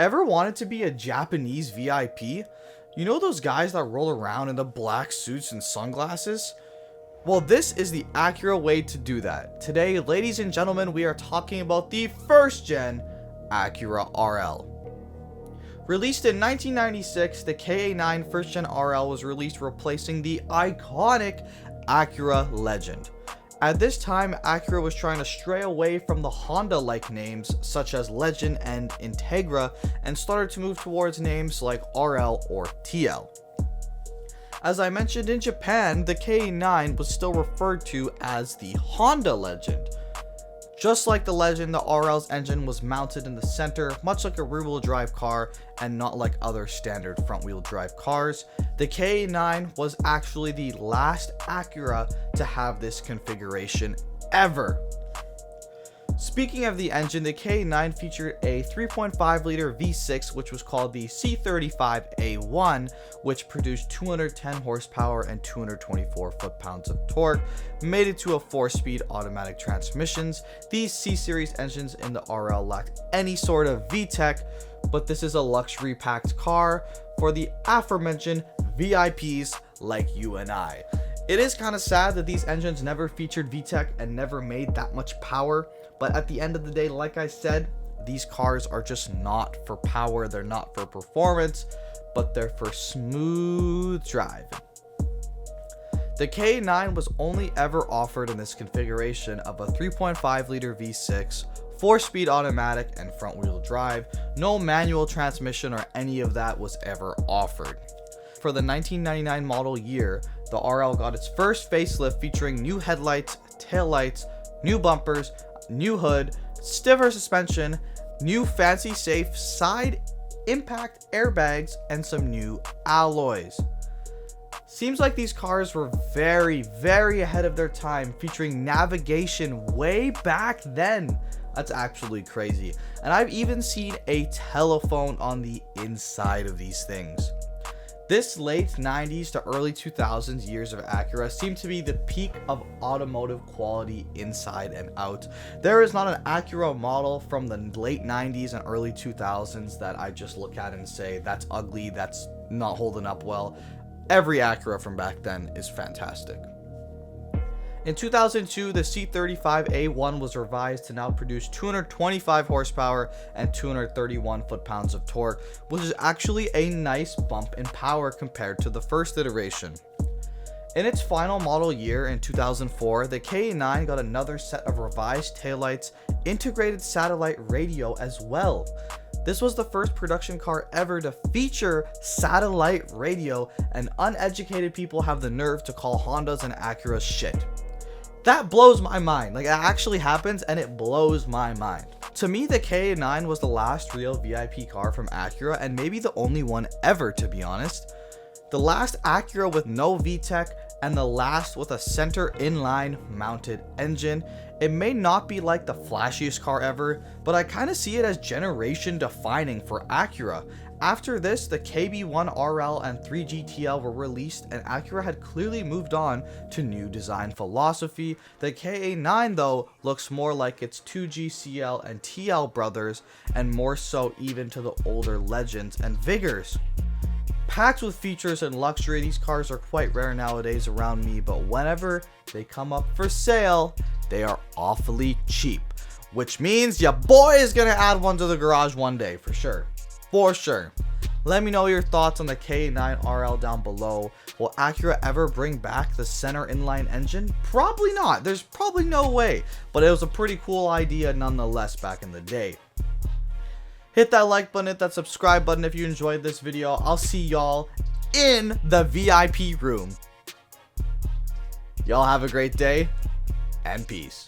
Ever wanted to be a Japanese VIP? You know those guys that roll around in the black suits and sunglasses? Well, this is the Acura way to do that. Today, ladies and gentlemen, we are talking about the first gen Acura RL. Released in 1996, the KA9 first gen RL was released, replacing the iconic Acura Legend. At this time, Acura was trying to stray away from the Honda-like names such as Legend and Integra and started to move towards names like RL or TL. As I mentioned, in Japan, the KA9 was still referred to as the Honda Legend. Just like the Legend, the RL's engine was mounted in the center, much like a rear-wheel drive car and not like other standard front-wheel drive cars. The KA9 was actually the last Acura to have this configuration ever. Speaking of the engine, the KA9 featured a 3.5 liter V6, which was called the C35A1, which produced 210 horsepower and 224 foot-pounds of torque, made it to a 4-speed automatic transmissions. These C-Series engines in the RL lacked any sort of VTEC, but this is a luxury packed car for the aforementioned VIPs like you and I. It is kind of sad that these engines never featured VTEC and never made that much power. But at the end of the day, like I said, these cars are just not for power. They're not for performance, but they're for smooth driving. The KA9 was only ever offered in this configuration of a 3.5 liter V6, 4-speed automatic and front wheel drive. No manual transmission or any of that was ever offered. For the 1999 model year, the RL got its first facelift featuring new headlights, taillights, new bumpers, new hood, stiffer suspension, new fancy safe side impact airbags, and some new alloys. Seems like these cars were very ahead of their time, featuring navigation way back then. That's actually crazy. And I've even seen a telephone on the inside of these things. This late 90s to early 2000s years of Acura seem to be the peak of automotive quality inside and out. There is not an Acura model from the late 90s and early 2000s that I just look at and say, that's ugly, that's not holding up well. Every Acura from back then is fantastic. In 2002, the C35A1 was revised to now produce 225 horsepower and 231 foot-pounds of torque, which is actually a nice bump in power compared to the first iteration. In its final model year in 2004, the KA9 got another set of revised taillights, integrated satellite radio as well. This was the first production car ever to feature satellite radio, and uneducated people have the nerve to call Hondas and Acuras shit. That blows my mind. Like, it actually happens and it blows my mind. To me, the KA9 was the last real VIP car from Acura, and maybe the only one ever, to be honest. The last Acura with no VTEC and the last with a center inline mounted engine. It may not be like the flashiest car ever, but I kind of see it as generation defining for Acura. After this, the KB1 RL and 3GTL were released, and Acura had clearly moved on to new design philosophy. The KA9 though looks more like its 2GCL and TL brothers, and more so even to the older Legends and Vigors. Packed with features and luxury, these cars are quite rare nowadays around me, but whenever they come up for sale, they are awfully cheap, which means your boy is gonna add one to the garage one day for sure. For sure. Let me know your thoughts on the KA9 RL down below. Will Acura ever bring back the center inline engine? Probably not. There's probably no way, but it was a pretty cool idea nonetheless back in the day. Hit that like button, hit that subscribe button if you enjoyed this video. I'll see y'all in the VIP room. Y'all have a great day and peace.